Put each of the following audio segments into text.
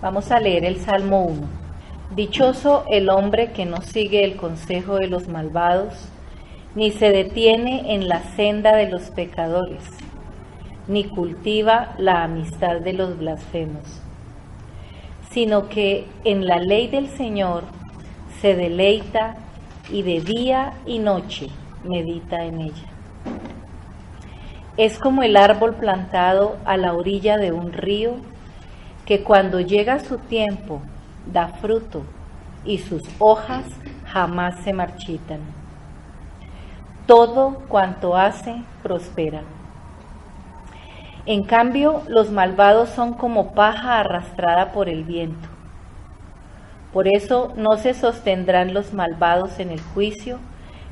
Vamos a leer el Salmo 1. Dichoso el hombre que no sigue el consejo de los malvados, ni se detiene en la senda de los pecadores, ni cultiva la amistad de los blasfemos, sino que en la ley del Señor se deleita y de día y noche medita en ella. Es como el árbol plantado a la orilla de un río, que cuando llega su tiempo da fruto y sus hojas jamás se marchitan. Todo cuanto hace prospera. En cambio, los malvados son como paja arrastrada por el viento. Por eso no se sostendrán los malvados en el juicio,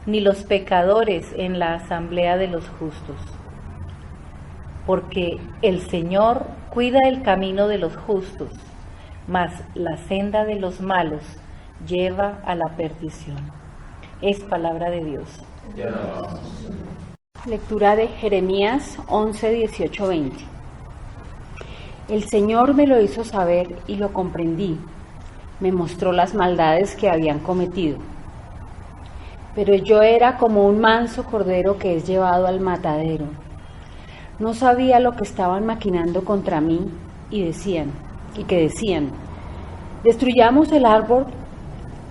ni los pecadores en la asamblea de los justos. Porque el Señor cuida el camino de los justos, mas la senda de los malos lleva a la perdición. Es palabra de Dios. Lectura de Jeremías 11, 18, 20. El Señor me lo hizo saber y lo comprendí. Me mostró las maldades que habían cometido. Pero yo era como un manso cordero que es llevado al matadero. No sabía lo que estaban maquinando contra mí y que decían, destruyamos el árbol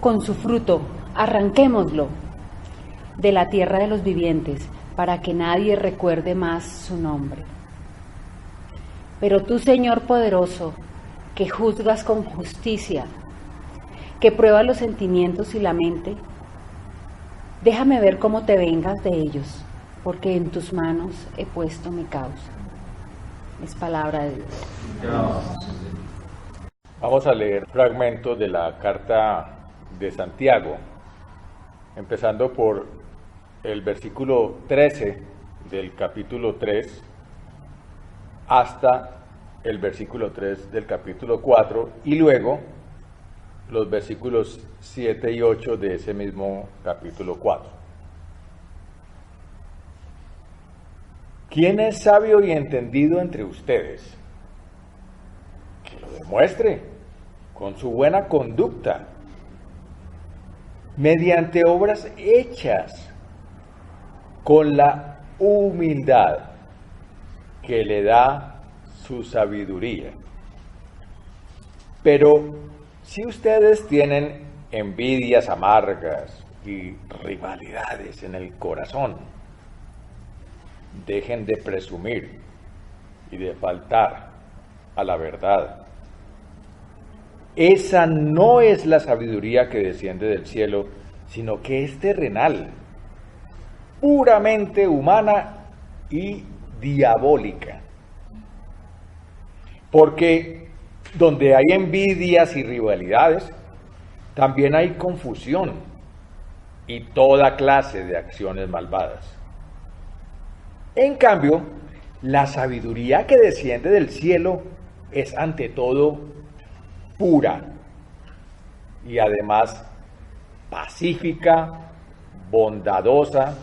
con su fruto, arranquémoslo de la tierra de los vivientes, para que nadie recuerde más su nombre. Pero tú, Señor poderoso, que juzgas con justicia, que pruebas los sentimientos y la mente, déjame ver cómo te vengas de ellos, porque en tus manos he puesto mi causa. Es palabra de Dios. Vamos a leer fragmentos de la carta de Santiago, empezando por el versículo 13 del capítulo 3 hasta el versículo 3 del capítulo 4 y luego los versículos 7 y 8 de ese mismo capítulo 4. ¿Quién es sabio y entendido entre ustedes? Que lo demuestre con su buena conducta, mediante obras hechas, con la humildad que le da su sabiduría. Pero si ustedes tienen envidias amargas y rivalidades en el corazón, dejen de presumir y de faltar a la verdad. Esa no es la sabiduría que desciende del cielo, sino que es terrenal, puramente humana y diabólica. Porque donde hay envidias y rivalidades, también hay confusión y toda clase de acciones malvadas. En cambio, la sabiduría que desciende del cielo es ante todo pura y además pacífica, bondadosa,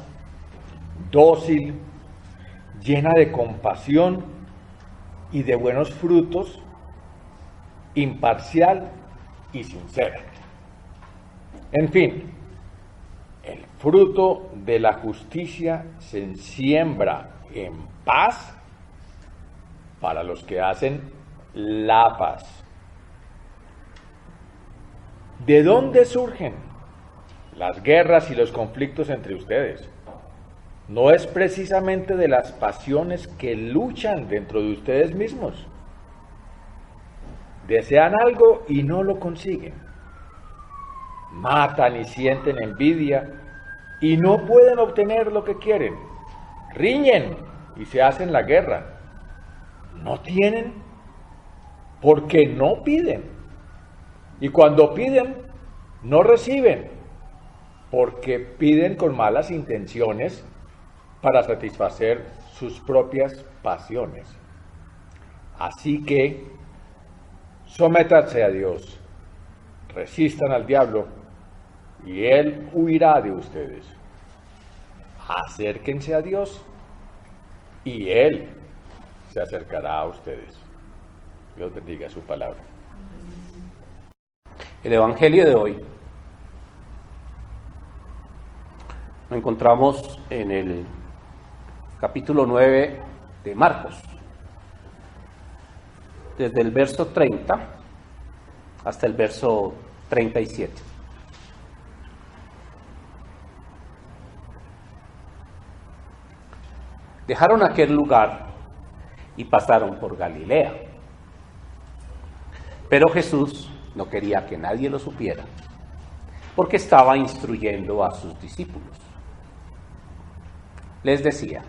dócil, llena de compasión y de buenos frutos, imparcial y sincera. En fin, el fruto de la justicia se siembra en paz para los que hacen la paz. ¿De dónde surgen las guerras y los conflictos entre ustedes? ¿No es precisamente de las pasiones que luchan dentro de ustedes mismos? Desean algo y no lo consiguen. Matan y sienten envidia y no pueden obtener lo que quieren. Riñen y se hacen la guerra. No tienen porque no piden. Y cuando piden, no reciben porque piden con malas intenciones para satisfacer sus propias pasiones. Así que, sométanse a Dios, resistan al diablo y él huirá de ustedes. Acérquense a Dios y él se acercará a ustedes. Dios bendiga su palabra. El Evangelio de hoy lo encontramos en el capítulo 9 de Marcos, desde el verso 30 hasta el verso 37. Dejaron aquel lugar y pasaron por Galilea. Pero Jesús no quería que nadie lo supiera, porque estaba instruyendo a sus discípulos. Les decía: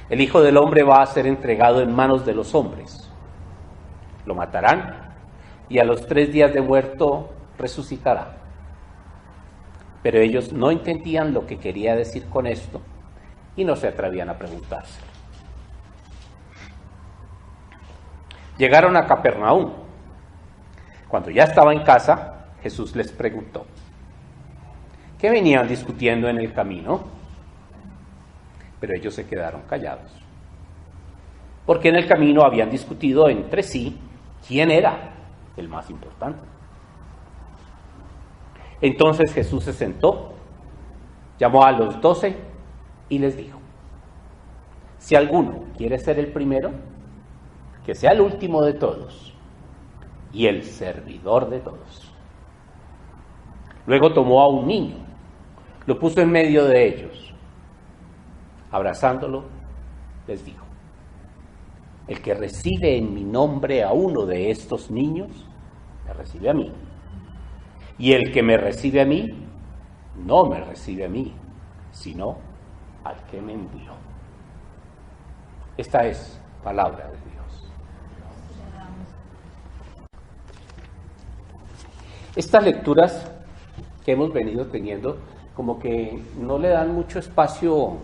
el Hijo del Hombre va a ser entregado en manos de los hombres. Lo matarán y a los 3 días de muerto resucitará. Pero ellos no entendían lo que quería decir con esto y no se atrevían a preguntárselo. Llegaron a Capernaum. Cuando ya estaba en casa, Jesús les preguntó: ¿qué venían discutiendo en el camino? Pero ellos se quedaron callados, porque en el camino habían discutido entre sí quién era el más importante. Entonces Jesús se sentó, llamó a los 12 y les dijo: si alguno quiere ser el primero, que sea el último de todos y el servidor de todos. Luego tomó a un niño, lo puso en medio de ellos. Abrazándolo, les dijo: el que recibe en mi nombre a uno de estos niños, me recibe a mí. Y el que me recibe a mí, no me recibe a mí, sino al que me envió. Esta es palabra de Dios. Estas lecturas que hemos venido teniendo, como que no le dan mucho espacio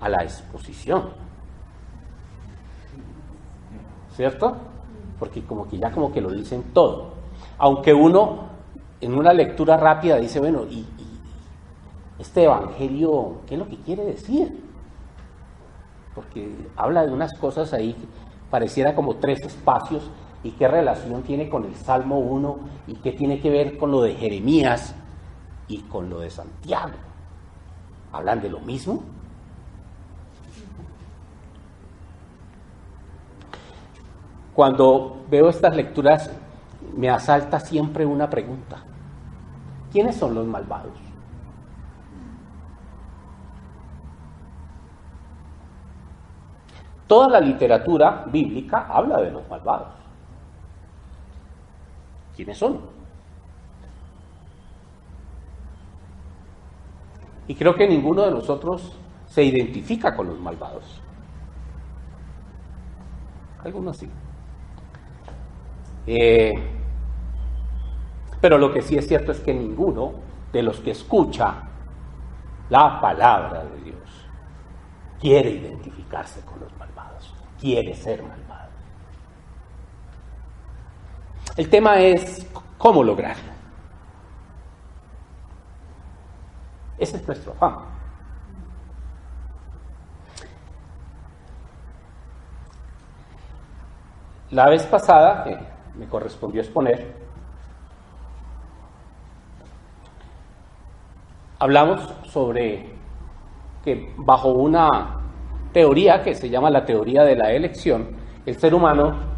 a la exposición, ¿cierto? Porque como que lo dicen todo. Aunque uno en una lectura rápida dice: bueno, ¿y este evangelio qué es lo que quiere decir? Porque habla de unas cosas ahí que pareciera como 3 espacios, y qué relación tiene con el Salmo 1 y qué tiene que ver con lo de Jeremías y con lo de Santiago. ¿Hablan de lo mismo? Cuando veo estas lecturas me asalta siempre una pregunta: ¿quiénes son los malvados? Toda la literatura bíblica habla de los malvados. ¿Quiénes son? Y creo que ninguno de nosotros se identifica con los malvados. Algunos sí. Pero lo que sí es cierto es que ninguno de los que escucha la palabra de Dios quiere identificarse con los malvados, quiere ser malvado. El tema es cómo lograrlo. Ese es nuestro afán. La vez pasada, que me correspondió exponer, hablamos sobre que bajo una teoría que se llama la teoría de la elección, el ser humano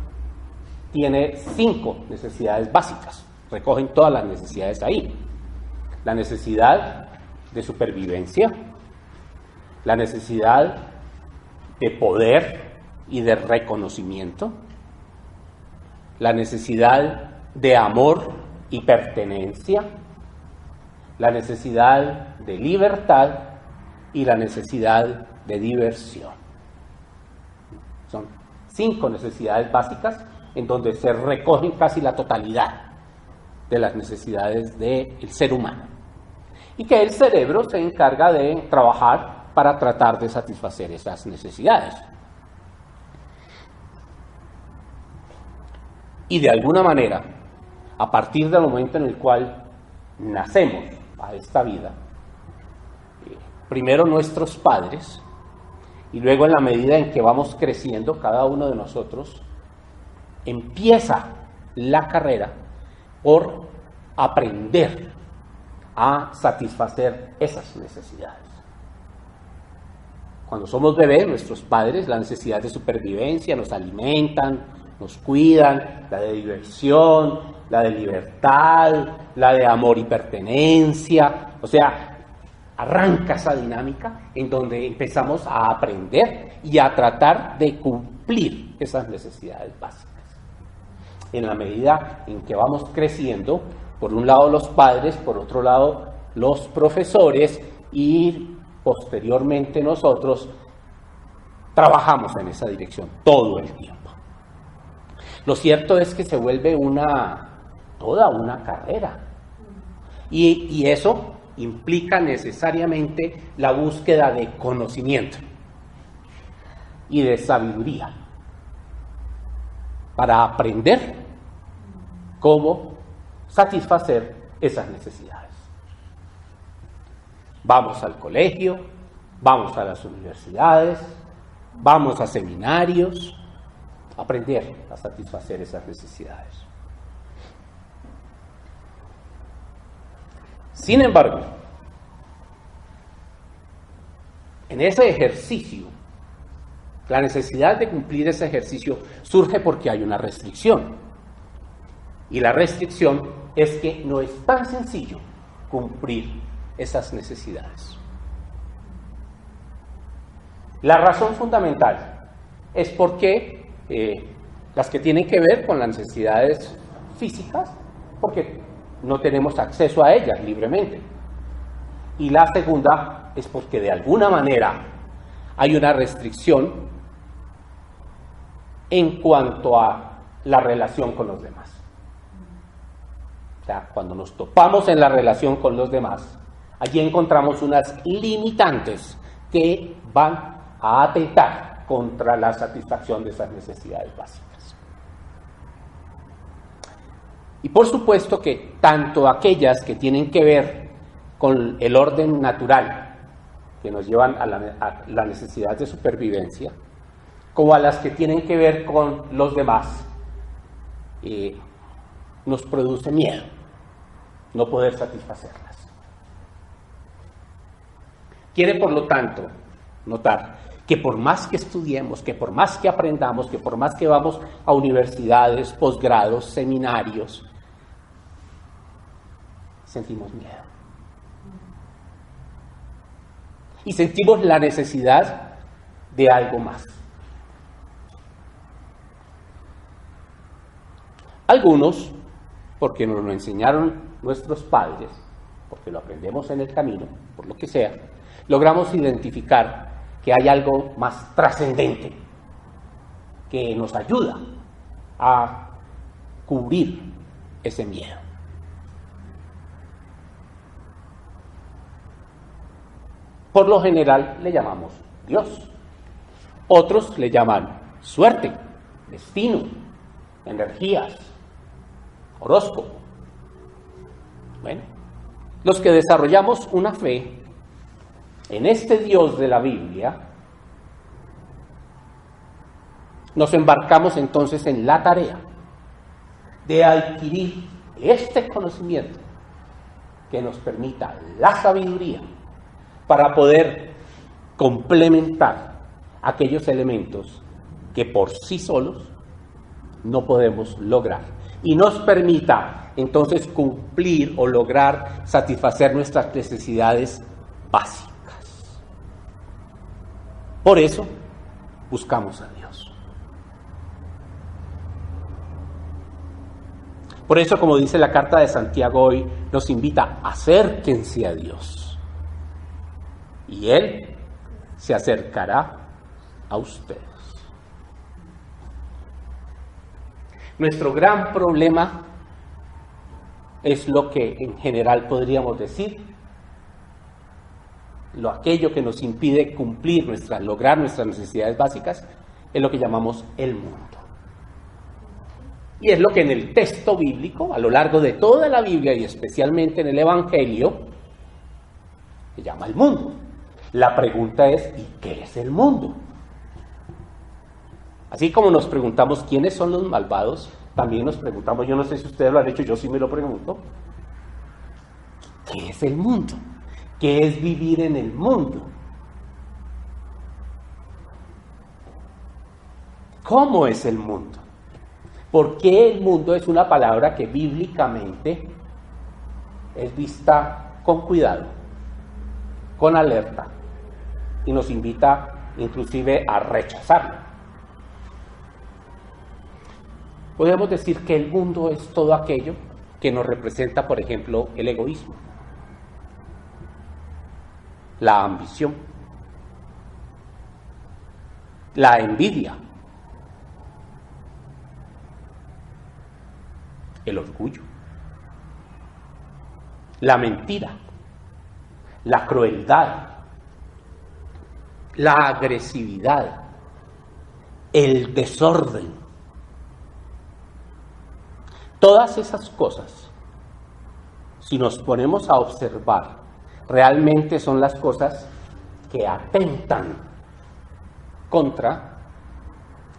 tiene 5 necesidades básicas. Recogen todas las necesidades ahí. La necesidad de supervivencia, la necesidad de poder y de reconocimiento, la necesidad de amor y pertenencia, la necesidad de libertad y la necesidad de diversión. Son 5 necesidades básicas en donde se recogen casi la totalidad de las necesidades del ser humano, y que el cerebro se encarga de trabajar para tratar de satisfacer esas necesidades. Y de alguna manera, a partir del momento en el cual nacemos a esta vida, primero nuestros padres, y luego en la medida en que vamos creciendo, cada uno de nosotros empieza la carrera por aprender a satisfacer esas necesidades. Cuando somos bebés, nuestros padres, la necesidad de supervivencia, nos alimentan, nos cuidan, la de diversión, la de libertad, la de amor y pertenencia. O sea, arranca esa dinámica en donde empezamos a aprender y a tratar de cumplir esas necesidades básicas. En la medida en que vamos creciendo, por un lado los padres, por otro lado los profesores y posteriormente nosotros trabajamos en esa dirección todo el tiempo. Lo cierto es que se vuelve toda una carrera y eso implica necesariamente la búsqueda de conocimiento y de sabiduría para aprender cómo satisfacer esas necesidades. Vamos al colegio, vamos a las universidades, vamos a seminarios, a aprender a satisfacer esas necesidades. Sin embargo, en ese ejercicio, la necesidad de cumplir ese ejercicio surge porque hay una restricción. Y la restricción es que no es tan sencillo cumplir esas necesidades. La razón fundamental es porque las que tienen que ver con las necesidades físicas, porque no tenemos acceso a ellas libremente. Y la segunda es porque de alguna manera hay una restricción en cuanto a la relación con los demás. O sea, cuando nos topamos en la relación con los demás, allí encontramos unas limitantes que van a atentar contra la satisfacción de esas necesidades básicas. Y por supuesto que tanto aquellas que tienen que ver con el orden natural, que nos llevan a la necesidad de supervivencia, como a las que tienen que ver con los demás, nos produce miedo no poder satisfacerlas. Quiere, por lo tanto, notar que por más que estudiemos, que por más que aprendamos, que por más que vamos a universidades, posgrados, seminarios, sentimos miedo. Y sentimos la necesidad de algo más. Algunos, porque nos lo enseñaron nuestros padres, porque lo aprendemos en el camino, por lo que sea, logramos identificar que hay algo más trascendente que nos ayuda a cubrir ese miedo. Por lo general le llamamos Dios. Otros le llaman suerte, destino, energías, horóscopo. Bueno, los que desarrollamos una fe en este Dios de la Biblia, nos embarcamos entonces en la tarea de adquirir este conocimiento que nos permita la sabiduría para poder complementar aquellos elementos que por sí solos no podemos lograr y nos permita entonces cumplir o lograr satisfacer nuestras necesidades básicas. Por eso buscamos a Dios. Por eso, como dice la carta de Santiago hoy, nos invita: acérquense a Dios y Él se acercará a ustedes. Nuestro gran problema es lo que en general podríamos decir, aquello que nos impide lograr nuestras necesidades básicas, es lo que llamamos el mundo. Y es lo que en el texto bíblico, a lo largo de toda la Biblia y especialmente en el Evangelio, se llama el mundo. La pregunta es: ¿y qué es el mundo? Así como nos preguntamos quiénes son los malvados, también nos preguntamos, yo no sé si ustedes lo han hecho, yo sí me lo pregunto, ¿qué es el mundo? ¿Qué es vivir en el mundo? ¿Cómo es el mundo? ¿Por qué el mundo es una palabra que bíblicamente es vista con cuidado, con alerta, y nos invita inclusive a rechazarlo? Podemos decir que el mundo es todo aquello que nos representa, por ejemplo, el egoísmo, la ambición, la envidia, el orgullo, la mentira, la crueldad, la agresividad, el desorden. Todas esas cosas, si nos ponemos a observar, realmente son las cosas que atentan contra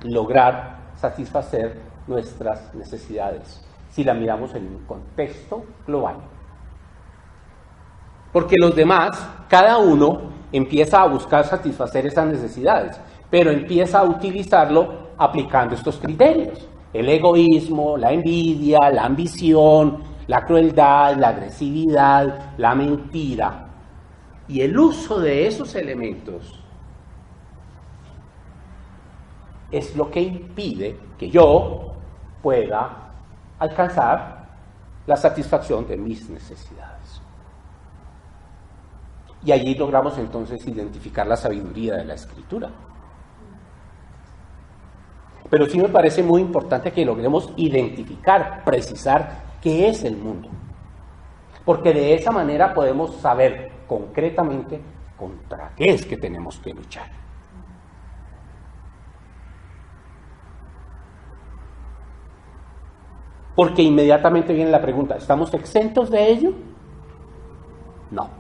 lograr satisfacer nuestras necesidades, si la miramos en un contexto global. Porque los demás, cada uno empieza a buscar satisfacer esas necesidades, pero empieza a utilizarlo aplicando estos criterios: el egoísmo, la envidia, la ambición, la crueldad, la agresividad, la mentira. Y el uso de esos elementos es lo que impide que yo pueda alcanzar la satisfacción de mis necesidades. Y allí logramos entonces identificar la sabiduría de la Escritura. Pero sí me parece muy importante que logremos identificar, precisar qué es el mundo. Porque de esa manera podemos saber concretamente contra qué es que tenemos que luchar. Porque inmediatamente viene la pregunta: ¿estamos exentos de ello? No.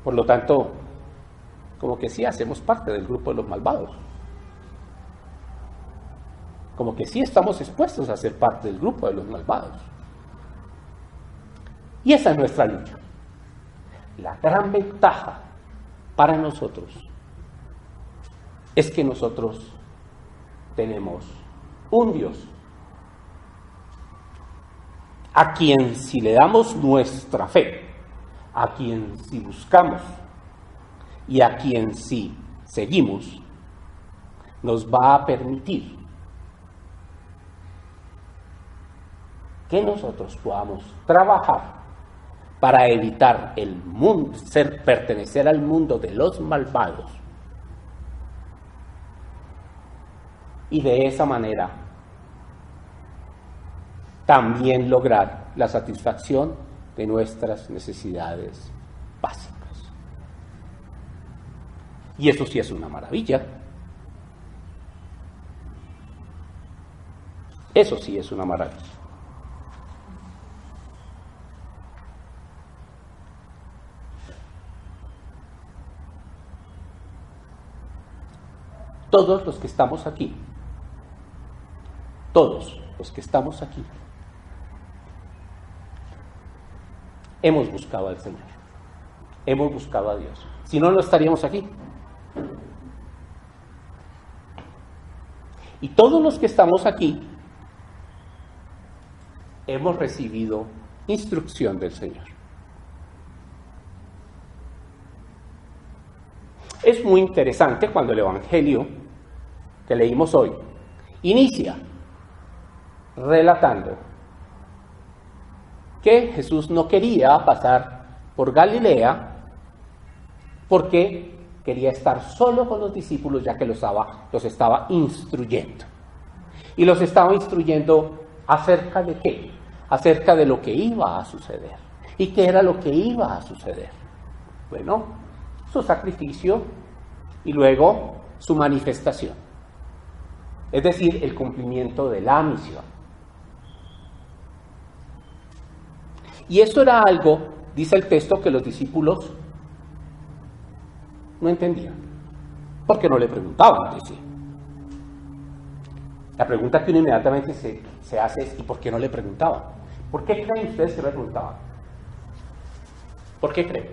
Por lo tanto, como que sí hacemos parte del grupo de los malvados. Como que sí estamos expuestos a ser parte del grupo de los malvados. Y esa es nuestra lucha. La gran ventaja para nosotros es que nosotros tenemos un Dios a quien, si le damos nuestra fe, a quien si buscamos y a quien si seguimos, nos va a permitir que nosotros podamos trabajar para evitar el mundo, pertenecer al mundo de los malvados, y de esa manera también lograr la satisfacción de nuestras necesidades básicas. Y eso sí es una maravilla. Eso sí es una maravilla. Todos los que estamos aquí, hemos buscado al Señor, hemos buscado a Dios. Si no, no estaríamos aquí. Y todos los que estamos aquí hemos recibido instrucción del Señor. Es muy interesante cuando el Evangelio que leímos hoy inicia relatando que Jesús no quería pasar por Galilea porque quería estar solo con los discípulos, ya que los estaba instruyendo. Y los estaba instruyendo acerca de qué, acerca de lo que iba a suceder. ¿Y qué era lo que iba a suceder? Bueno, su sacrificio y luego su manifestación, es decir, el cumplimiento de la misión. Y eso era algo, dice el texto, que los discípulos no entendían, porque no le preguntaban, dice. La pregunta que uno inmediatamente se hace es, ¿y por qué no le preguntaban? ¿Por qué creen ustedes que no le preguntaban? ¿Por qué creen?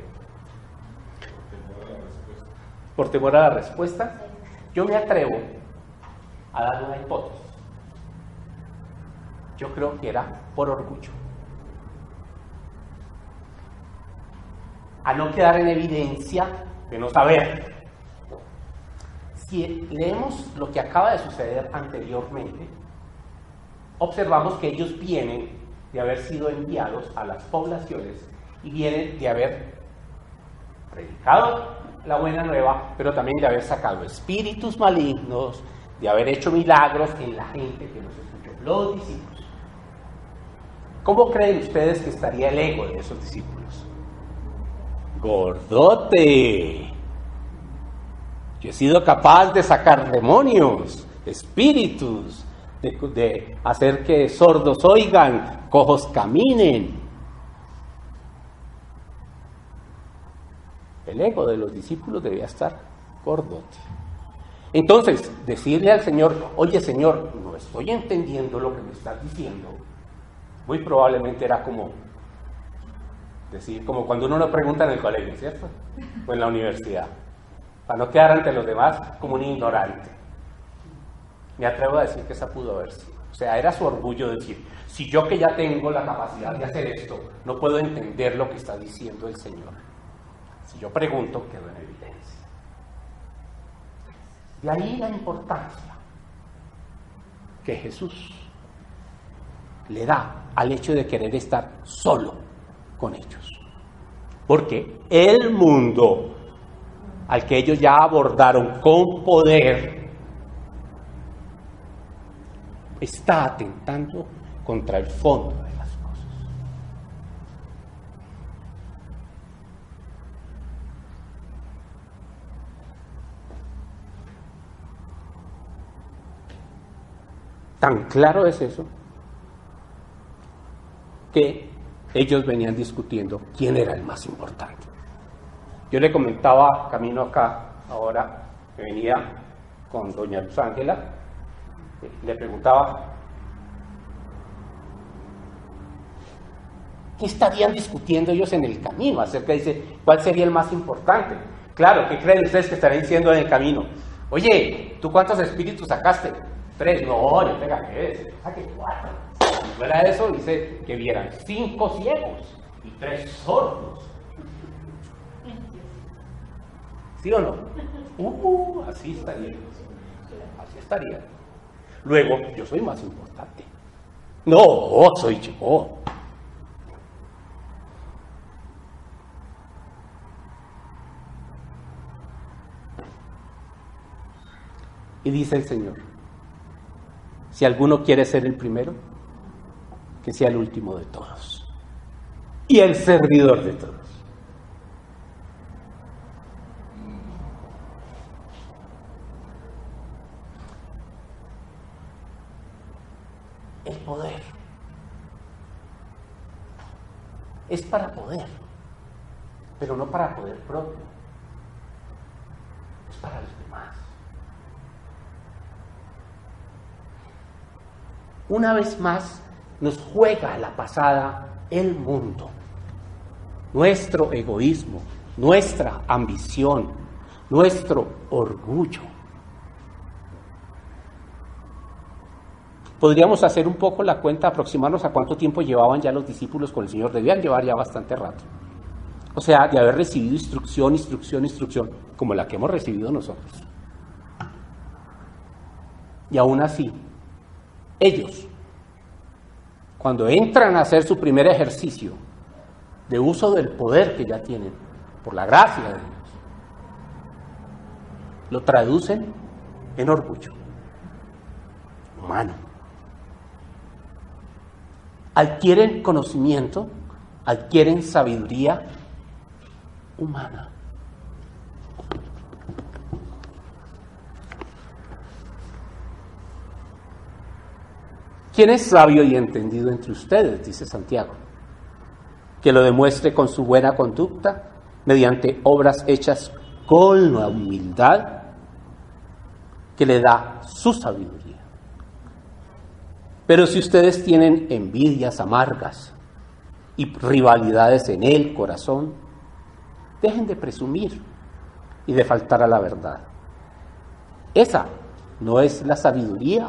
¿Por temor a la respuesta? Yo me atrevo a dar una hipótesis. Yo creo que era por orgullo. A no quedar en evidencia de no saber. Si leemos lo que acaba de suceder anteriormente, observamos que ellos vienen de haber sido enviados a las poblaciones y vienen de haber predicado la buena nueva, pero también de haber sacado espíritus malignos, de haber hecho milagros en la gente que los escuchó, los discípulos. ¿Cómo creen ustedes que estaría el ego de esos discípulos? ¡Gordote! Yo he sido capaz de sacar demonios, espíritus, de hacer que sordos oigan, cojos caminen. El ego de los discípulos debía estar gordote. Entonces, decirle al Señor, oye Señor, no estoy entendiendo lo que me estás diciendo, muy probablemente era como decir, como cuando uno no pregunta en el colegio, ¿cierto? O en la universidad, para no quedar ante los demás como un ignorante. Me atrevo a decir que esa pudo haber sido. O sea, era su orgullo decir, si yo que ya tengo la capacidad de hacer esto, no puedo entender lo que está diciendo el Señor. Si yo pregunto, quedo en evidencia. De ahí la importancia que Jesús le da al hecho de querer estar solo con ellos. Porque el mundo al que ellos ya abordaron con poder está atentando contra el fondo de las cosas. Tan claro es eso que ellos venían discutiendo quién era el más importante. Yo le comentaba camino acá, ahora que venía con doña Luz Ángela, le preguntaba ¿qué estarían discutiendo ellos en el camino? Acerca dice, ¿cuál sería el más importante? Claro, ¿qué creen ustedes que estarían diciendo en el camino? Oye, ¿tú cuántos espíritus sacaste? 3, no, yo te gané, saqué 4. Fuera de eso, dice que vieran 5 ciegos y 3 sordos. ¿Sí o no? Así estaría. Así estaría. Luego, yo soy más importante. No, soy yo. Y dice el Señor, si alguno quiere ser el primero, que sea el último de todos y el servidor de todos. El poder es para poder, pero no para poder propio, es para los demás. Una vez más nos juega la pasada el mundo, nuestro egoísmo, nuestra ambición, nuestro orgullo. Podríamos hacer un poco la cuenta, aproximarnos a cuánto tiempo llevaban ya los discípulos con el Señor. Debían llevar ya bastante rato. O sea, de haber recibido instrucción, como la que hemos recibido nosotros. Y aún así, ellos, cuando entran a hacer su primer ejercicio de uso del poder que ya tienen, por la gracia de Dios, lo traducen en orgullo humano. Adquieren conocimiento, adquieren sabiduría humana. ¿Quién es sabio y entendido entre ustedes? Dice Santiago. Que lo demuestre con su buena conducta, mediante obras hechas con la humildad que le da su sabiduría. Pero si ustedes tienen envidias amargas y rivalidades en el corazón, dejen de presumir y de faltar a la verdad. Esa no es la sabiduría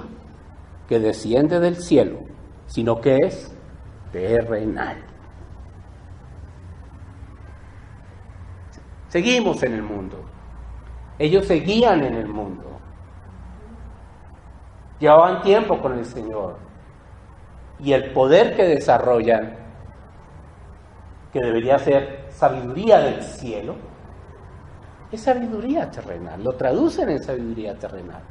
que desciende del cielo, sino que es terrenal. Seguimos en el mundo. Ellos seguían en el mundo. Llevaban tiempo con el Señor. Y el poder que desarrollan, que debería ser sabiduría del cielo, es sabiduría terrenal. Lo traducen en sabiduría terrenal.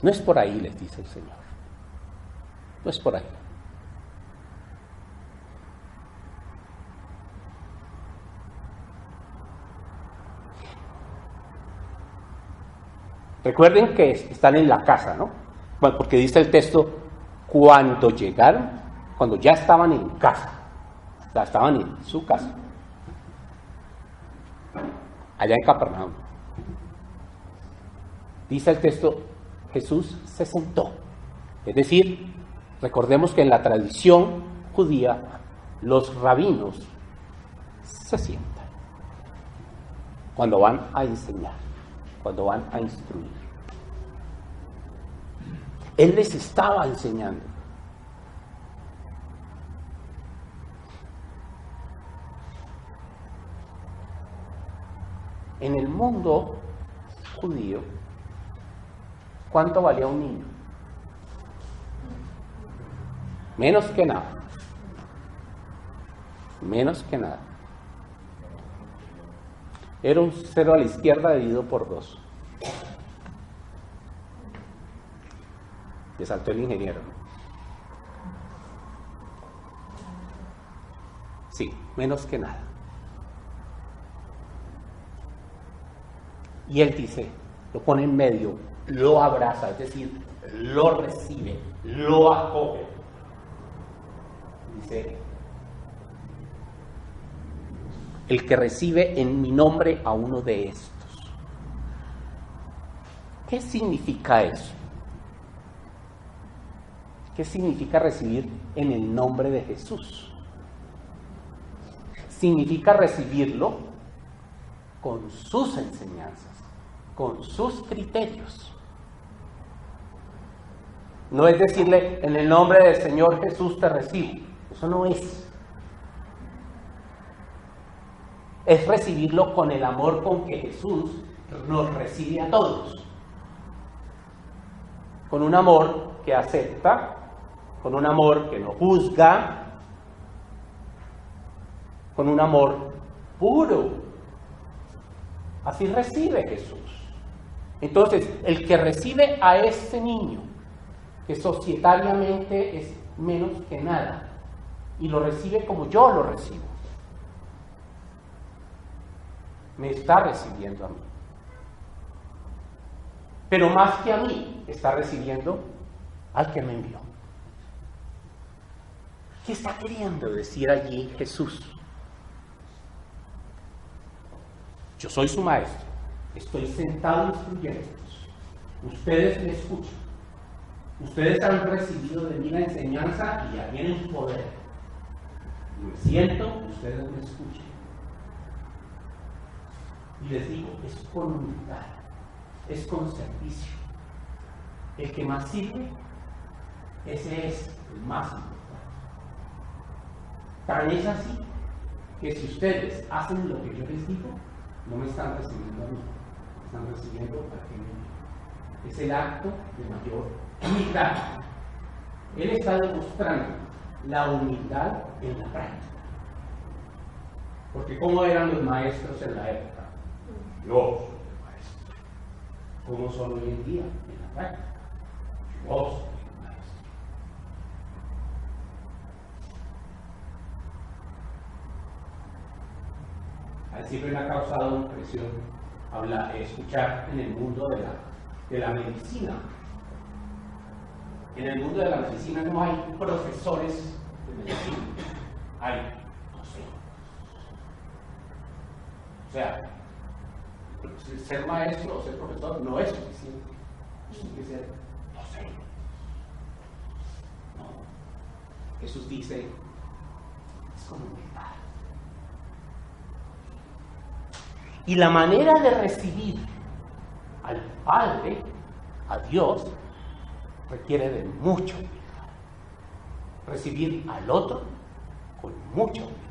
No es por ahí, les dice el Señor. No es por ahí. Recuerden que están en la casa, ¿no? Bueno, porque dice el texto, cuando llegaron, cuando ya estaban en casa, o sea, estaban en su casa, allá en Capernaum. Dice el texto, Jesús se sentó. Es decir, recordemos que en la tradición judía, los rabinos se sientan cuando van a enseñar, cuando van a instruir. Él les estaba enseñando. En el mundo judío, ¿cuánto valía un niño? Menos que nada. Menos que nada. Era un 0 a la izquierda dividido por 2. Le saltó el ingeniero. Sí, menos que nada. Y él dice, lo pone en medio, lo abraza, es decir, lo recibe, lo acoge. Dice, el que recibe en mi nombre a uno de estos. ¿Qué significa eso? ¿Qué significa recibir en el nombre de Jesús? Significa recibirlo con sus enseñanzas, con sus criterios. No es decirle, en el nombre del Señor Jesús te recibo. Eso no es. Es recibirlo con el amor con que Jesús nos recibe a todos. Con un amor que acepta, con un amor que no juzga, con un amor puro. Así recibe Jesús. Entonces, el que recibe a este niño, que societariamente es menos que nada, y lo recibe como yo lo recibo, me está recibiendo a mí. Pero más que a mí, está recibiendo al que me envió. ¿Qué está queriendo decir allí Jesús? Yo soy su maestro, estoy sentado instruyéndolos. Ustedes me escuchan. Ustedes han recibido de mí la enseñanza y ya tienen poder. Me siento, ustedes me escuchan. Y les digo, es con humildad, es con servicio. El que más sirve, ese es el más importante. Tan es así que si ustedes hacen lo que yo les digo, no me están recibiendo a mí, me están recibiendo a quien me envió. Es el acto de mayor humildad. Él está demostrando la humildad en la práctica. Porque ¿cómo eran los maestros en la época? Los maestros. ¿Cómo son hoy en día en la práctica? Los maestros. A él siempre me ha causado impresión escuchar en el mundo de la medicina. En el mundo de la medicina no hay profesores de medicina, hay docentes. O sea, Ser maestro o ser profesor no es suficiente. Usted tiene que ser docente. No. Jesús dice, es con humildad. Y la manera de recibir al Padre, a Dios, requiere de mucha humildad. Recibir al otro con mucha humildad.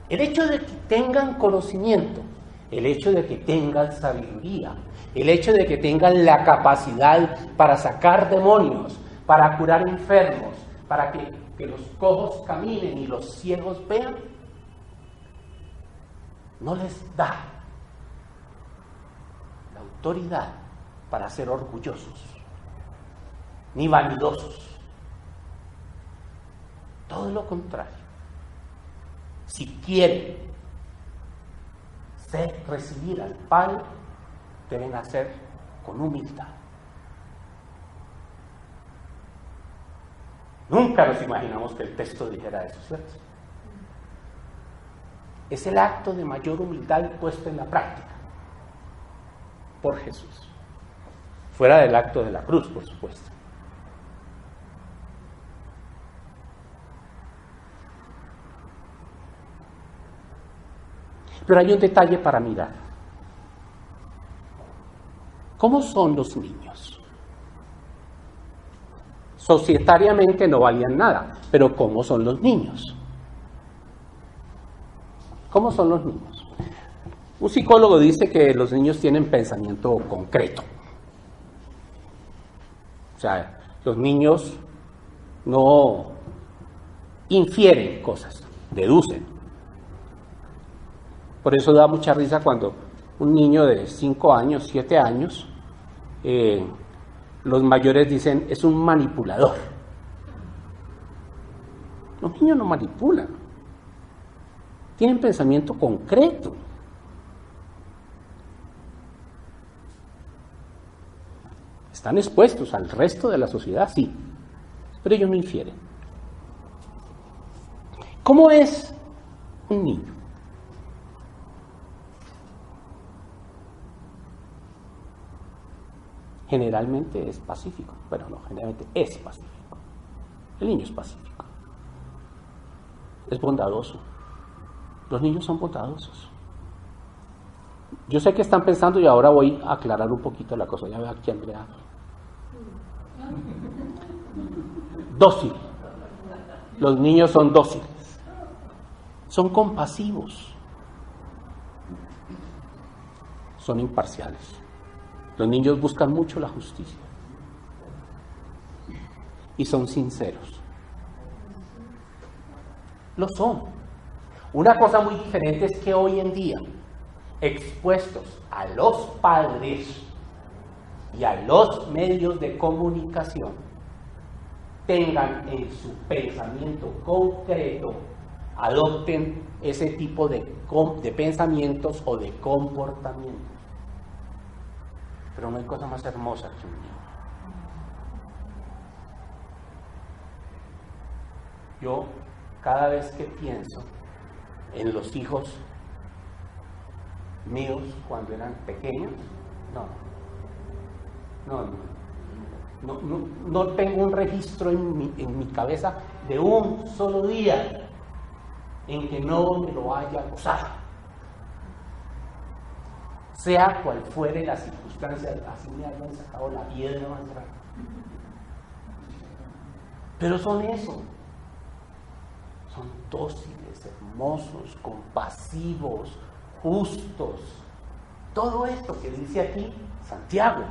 El hecho de que tengan conocimiento, el hecho de que tengan sabiduría, el hecho de que tengan la capacidad para sacar demonios, para curar enfermos, para que los cojos caminen y los ciegos vean, no les da la autoridad para ser orgullosos, ni vanidosos. Todo lo contrario. Si quieren recibir al Padre, deben hacer con humildad. Nunca nos imaginamos que el texto dijera eso, ¿cierto? Es el acto de mayor humildad puesto en la práctica por Jesús. Fuera del acto de la cruz, por supuesto. Pero hay un detalle para mirar. ¿Cómo son los niños? Societariamente no valían nada, pero ¿cómo son los niños? ¿Cómo son los niños? Un psicólogo dice que los niños tienen pensamiento concreto. O sea, los niños no infieren cosas, deducen. Por eso da mucha risa cuando un niño de 5 años, 7 años, los mayores dicen, es un manipulador. Los niños no manipulan. Tienen pensamiento concreto. Están expuestos al resto de la sociedad, sí, pero ellos no infieren. ¿Cómo es un niño? Generalmente es pacífico. Bueno, no, generalmente es pacífico. El niño es pacífico. Es bondadoso. Los niños son bondadosos. Yo sé que están pensando y ahora voy a aclarar un poquito la cosa. Ya veo aquí Andrea. Dócil. Los niños son dóciles. Son compasivos. Son imparciales. Los niños buscan mucho la justicia. Y son sinceros. Lo son. Una cosa muy diferente es que hoy en día, expuestos a los padres y a los medios de comunicación, tengan en su pensamiento concreto, adopten ese tipo de pensamientos o de comportamientos. Pero no hay cosa más hermosa que un niño. Yo, cada vez que pienso en los hijos míos cuando eran pequeños, no tengo un registro en mi cabeza de un solo día en que no me lo haya gozado. Sea cual fuere la circunstancia, así me hayan sacado la piedra más grande. Pero son eso. Son dóciles, hermosos, compasivos, justos. Todo esto que dice aquí Santiago.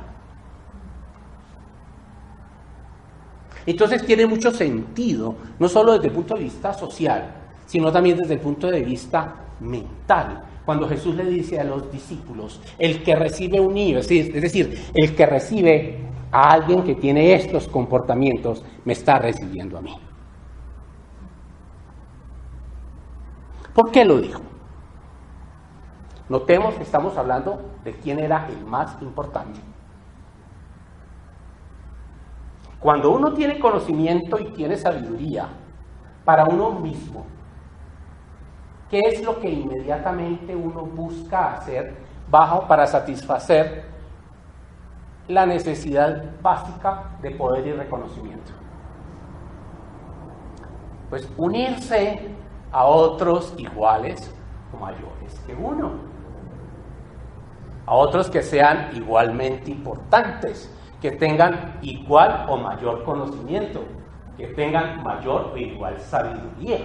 Entonces tiene mucho sentido, no solo desde el punto de vista social, sino también desde el punto de vista mental. Cuando Jesús le dice a los discípulos, el que recibe un niño, es decir, el que recibe a alguien que tiene estos comportamientos, me está recibiendo a mí. ¿Por qué lo dijo? Notemos que estamos hablando de quién era el más importante. Cuando uno tiene conocimiento y tiene sabiduría para uno mismo, ¿Qué es lo que inmediatamente uno busca hacer para satisfacer la necesidad básica de poder y reconocimiento? Pues unirse a otros iguales o mayores que uno, a otros que sean igualmente importantes, que tengan igual o mayor conocimiento, que tengan mayor o igual sabiduría,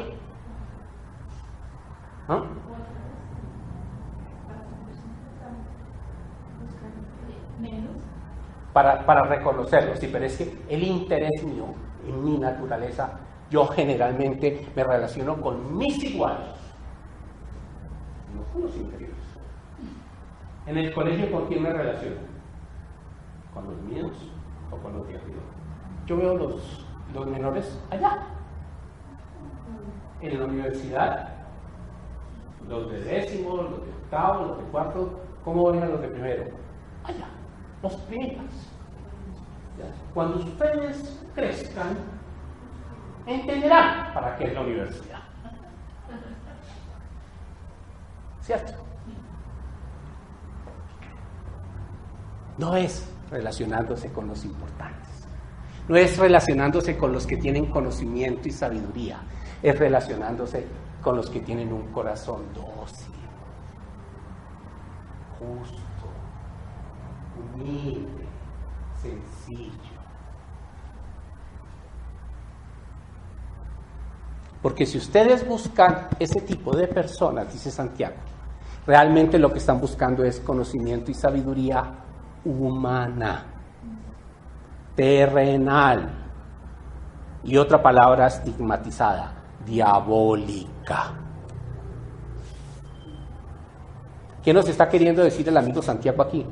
¿no? Para reconocerlo, sí, pero es que el interés mío, en mi naturaleza, yo generalmente me relaciono con mis iguales, no con los inferiores. En el colegio, ¿con quién me relaciono? ¿Con los míos o con los de arriba? Yo veo los menores allá. En la universidad, los de décimo, los de octavo, los de cuarto, ¿cómo ven a los de primero? Allá, los primeros. Cuando ustedes crezcan, entenderán para qué es la universidad. ¿Cierto? No es relacionándose con los importantes, no es relacionándose con los que tienen conocimiento y sabiduría, es relacionándose con los que tienen un corazón dócil, justo, humilde, sencillo. Porque si ustedes buscan ese tipo de personas, dice Santiago, realmente lo que están buscando es conocimiento y sabiduría humana, terrenal, y otra palabra estigmatizada, diabólica. ¿Qué nos está queriendo decir el amigo Santiago aquí?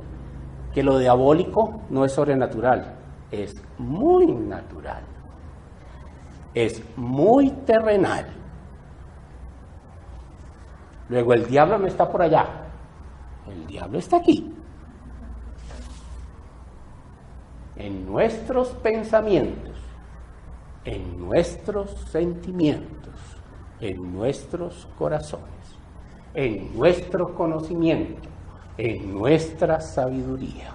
Que lo diabólico no es sobrenatural, es muy natural, es muy terrenal. Luego el diablo no está por allá, el diablo está aquí. En nuestros pensamientos, en nuestros sentimientos, en nuestros corazones, en nuestro conocimiento, en nuestra sabiduría.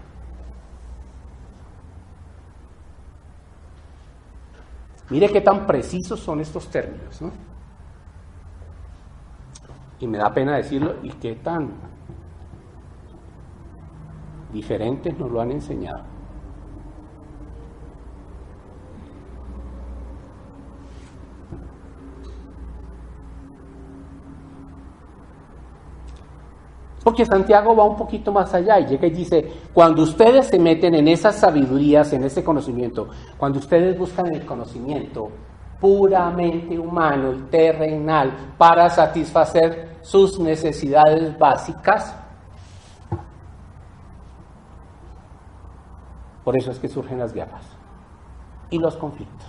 Mire qué tan precisos son estos términos, ¿no? Y me da pena decirlo, y qué tan diferentes nos lo han enseñado. Porque Santiago va un poquito más allá y llega y dice, cuando ustedes se meten en esas sabidurías, en ese conocimiento, cuando ustedes buscan el conocimiento puramente humano y terrenal para satisfacer sus necesidades básicas, por eso es que surgen las guerras y los conflictos.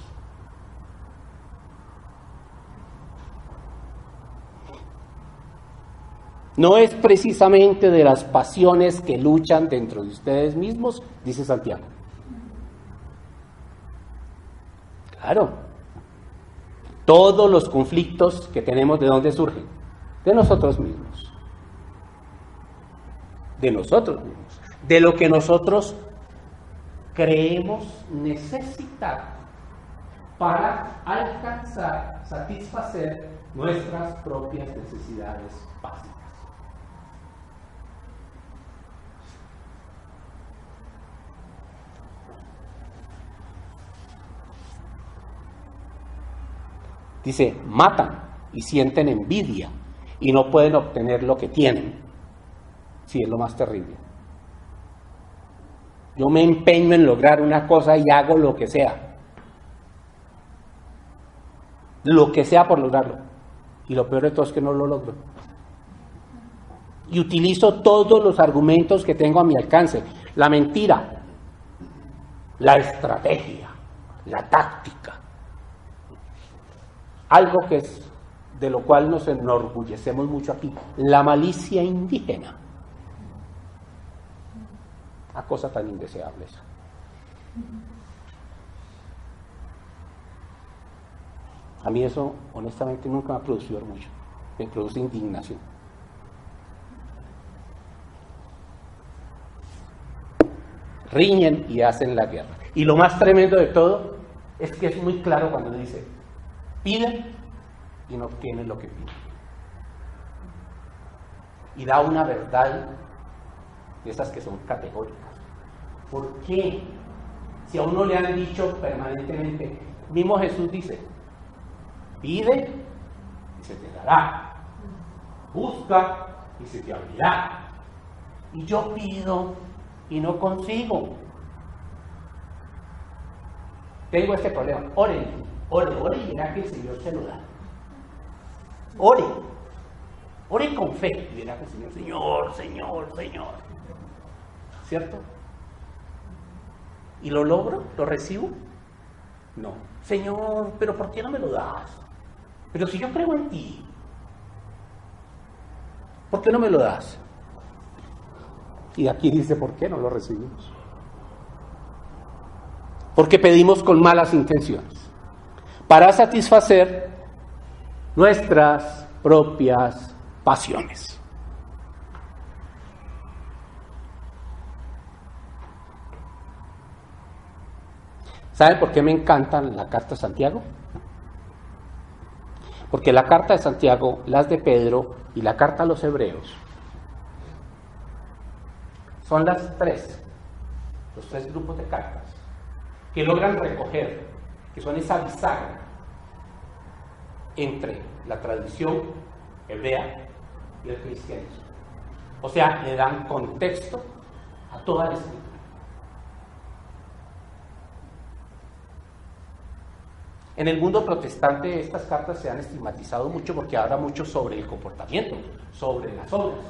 No es precisamente de las pasiones que luchan dentro de ustedes mismos, dice Santiago. Claro, todos los conflictos que tenemos, ¿de dónde surgen? De nosotros mismos. De nosotros mismos. De lo que nosotros creemos necesitar para alcanzar, satisfacer nuestras propias necesidades básicas. Dice, matan y sienten envidia y no pueden obtener lo que tienen. Sí, es lo más terrible. Yo me empeño en lograr una cosa y hago lo que sea. Lo que sea por lograrlo. Y lo peor de todo es que no lo logro. Y utilizo todos los argumentos que tengo a mi alcance. La mentira, la estrategia, la táctica. Algo que es de lo cual nos enorgullecemos mucho aquí, la malicia indígena. Una cosa tan indeseable esa. A mí eso, honestamente, nunca me ha producido mucho. me produce indignación. Riñen y hacen la guerra. Y lo más tremendo de todo es que es muy claro cuando dice, piden y no obtienen lo que piden. Y da una verdad de esas que son categóricas. ¿Por qué? Si a uno le han dicho permanentemente, mismo Jesús dice, pide y se te dará, busca y se te abrirá. Y yo pido y no consigo. Tengo este problema. Ore y verá que el Señor se lo da. Ore con fe y verá que el Señor, Señor. ¿Cierto? ¿Y lo logro? ¿Lo recibo? No. Señor, pero ¿por qué no me lo das? Pero si yo creo en ti, ¿por qué no me lo das? Y aquí dice, ¿por qué no lo recibimos? Porque pedimos con malas intenciones, para satisfacer nuestras propias pasiones. ¿Saben por qué me encanta la carta de Santiago? Porque la carta de Santiago, las de Pedro y la carta a los Hebreos son los tres grupos de cartas que logran recoger, que son esa bisagra entre la tradición hebrea y el cristianismo. O sea, le dan contexto a toda la escritura. En el mundo protestante estas cartas se han estigmatizado mucho porque habla mucho sobre el comportamiento, sobre las obras,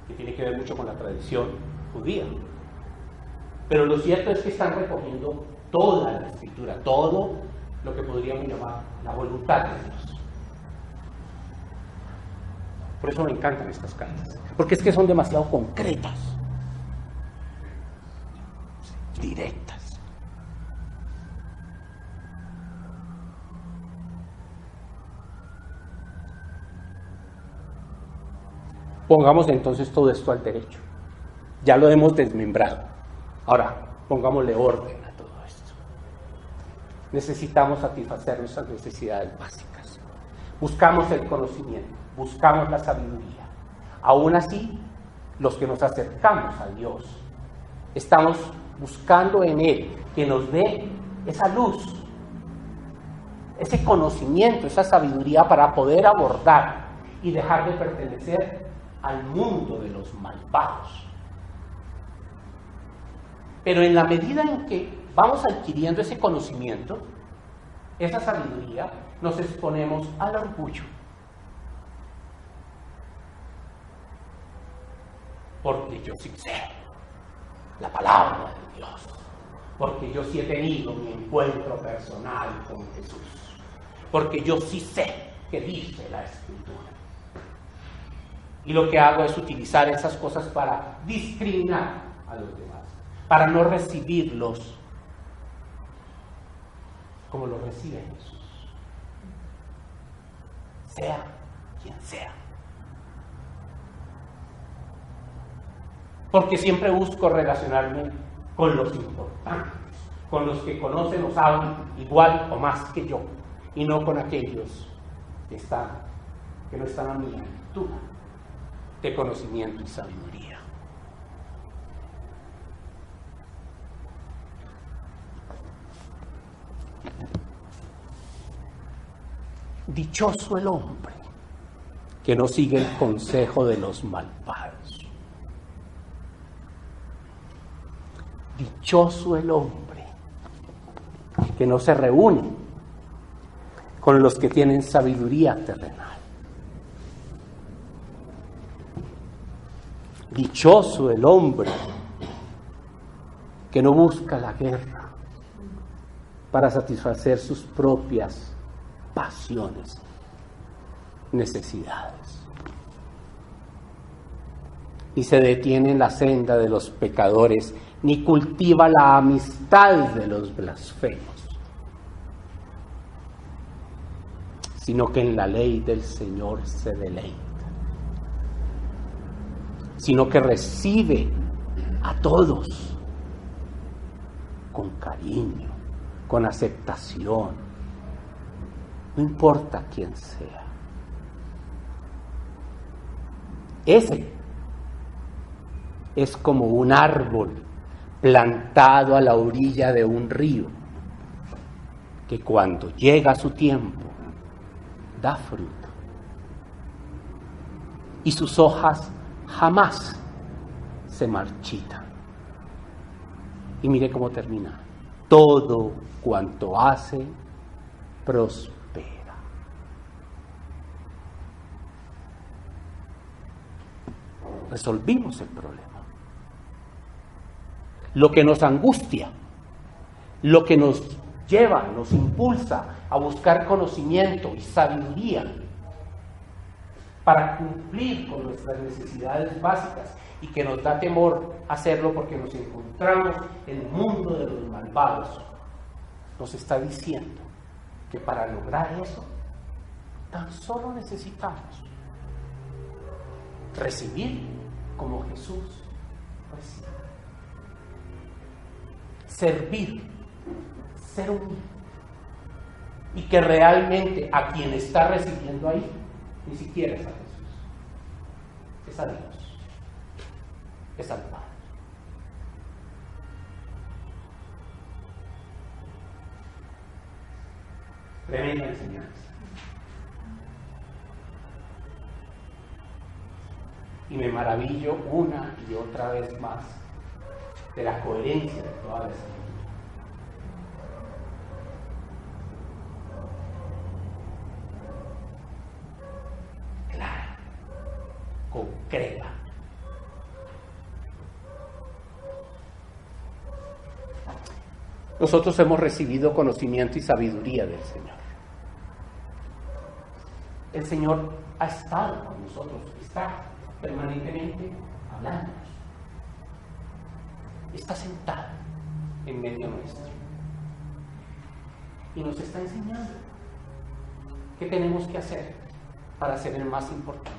que tiene que ver mucho con la tradición judía. Pero lo cierto es que están recogiendo toda la escritura, todo lo que podríamos llamar la voluntad de Dios. Por eso me encantan estas cartas, porque es que son demasiado concretas, directas. Pongamos entonces todo esto al derecho. Ya lo hemos desmembrado. Ahora, pongámosle orden a todo esto. Necesitamos satisfacer nuestras necesidades básicas. Buscamos el conocimiento, buscamos la sabiduría. Aún así, los que nos acercamos a Dios, estamos buscando en Él que nos dé esa luz, ese conocimiento, esa sabiduría para poder abordar y dejar de pertenecer al mundo de los malvados. Pero en la medida en que vamos adquiriendo ese conocimiento, esa sabiduría, nos exponemos al orgullo. Porque yo sí sé la palabra de Dios, porque yo sí he tenido mi encuentro personal con Jesús, porque yo sí sé que dice la Escritura. Y lo que hago es utilizar esas cosas para discriminar a los demás, para no recibirlos como lo recibe Jesús, sea quien sea. Porque siempre busco relacionarme con los importantes, con los que conocen o saben igual o más que yo, y no con aquellos que no están a mi altura de conocimiento y sabiduría. Dichoso el hombre que no sigue el consejo de los malvados. Dichoso el hombre que no se reúne con los que tienen sabiduría terrenal. Dichoso el hombre que no busca la guerra para satisfacer sus propias pasiones, necesidades. Ni se detiene en la senda de los pecadores, ni cultiva la amistad de los blasfemos, sino que en la ley del Señor se deleita, sino que recibe a todos con cariño, con aceptación, no importa quién sea. Ese es como un árbol plantado a la orilla de un río, que cuando llega su tiempo da fruto, y sus hojas jamás se marchitan. Y mire cómo termina: todo cuanto hace prospera. Resolvimos el problema. Lo que nos angustia, lo que nos lleva, nos impulsa a buscar conocimiento y sabiduría para cumplir con nuestras necesidades básicas, y que nos da temor hacerlo porque nos encontramos en el mundo de los malvados, nos está diciendo que para lograr eso tan solo necesitamos recibir como Jesús recibe, servir, ser humilde, y que realmente a quien está recibiendo ahí ni siquiera es a Jesús, es a Dios, es al Padre. Tremenda enseñanza. Y me maravillo una y otra vez más de la coherencia de toda la Escritura. Clara, concreta. Nosotros hemos recibido conocimiento y sabiduría del Señor. El Señor ha estado con nosotros, está permanentemente hablándonos. Está sentado en medio nuestro y nos está enseñando qué tenemos que hacer para ser el más importante.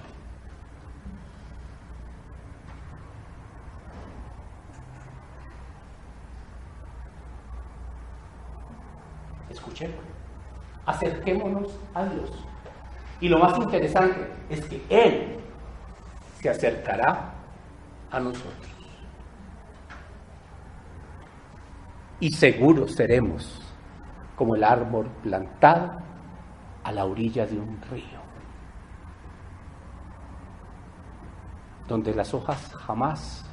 Escuchemos, acerquémonos a Dios. Y lo más interesante es que Él se acercará a nosotros. Y seguros seremos como el árbol plantado a la orilla de un río, donde las hojas jamás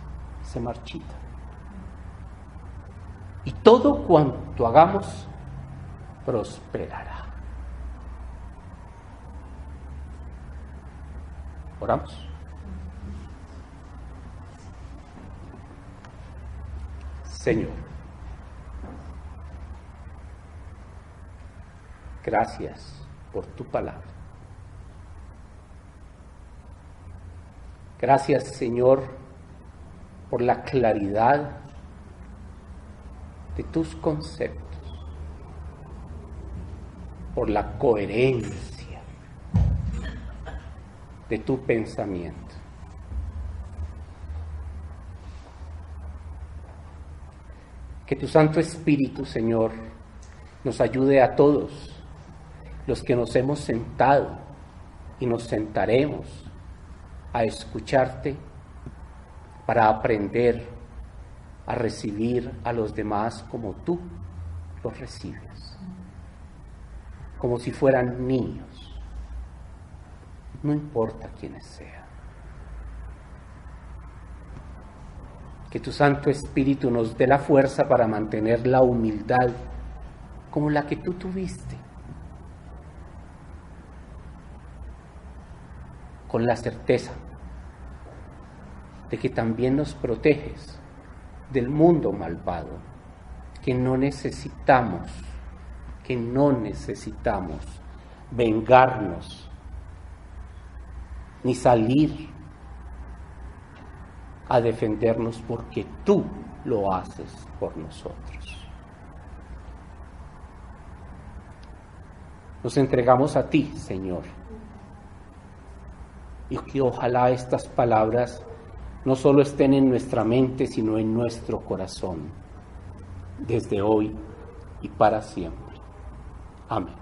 se marchitan. Y todo cuanto hagamos prosperará. Oramos. Señor, gracias por tu palabra. Gracias, Señor, por la claridad de tus conceptos, por la coherencia de tu pensamiento. Que tu Santo Espíritu, Señor, nos ayude a todos los que nos hemos sentado y nos sentaremos a escucharte para aprender a recibir a los demás como tú los recibes, como si fueran niños, no importa quiénes sean. Que tu Santo Espíritu nos dé la fuerza para mantener la humildad como la que tú tuviste, con la certeza de que también nos proteges del mundo malvado, que no necesitamos vengarnos ni salir a defendernos, porque tú lo haces por nosotros. Nos entregamos a ti, Señor. Y que ojalá estas palabras no solo estén en nuestra mente, sino en nuestro corazón, desde hoy y para siempre. Amén.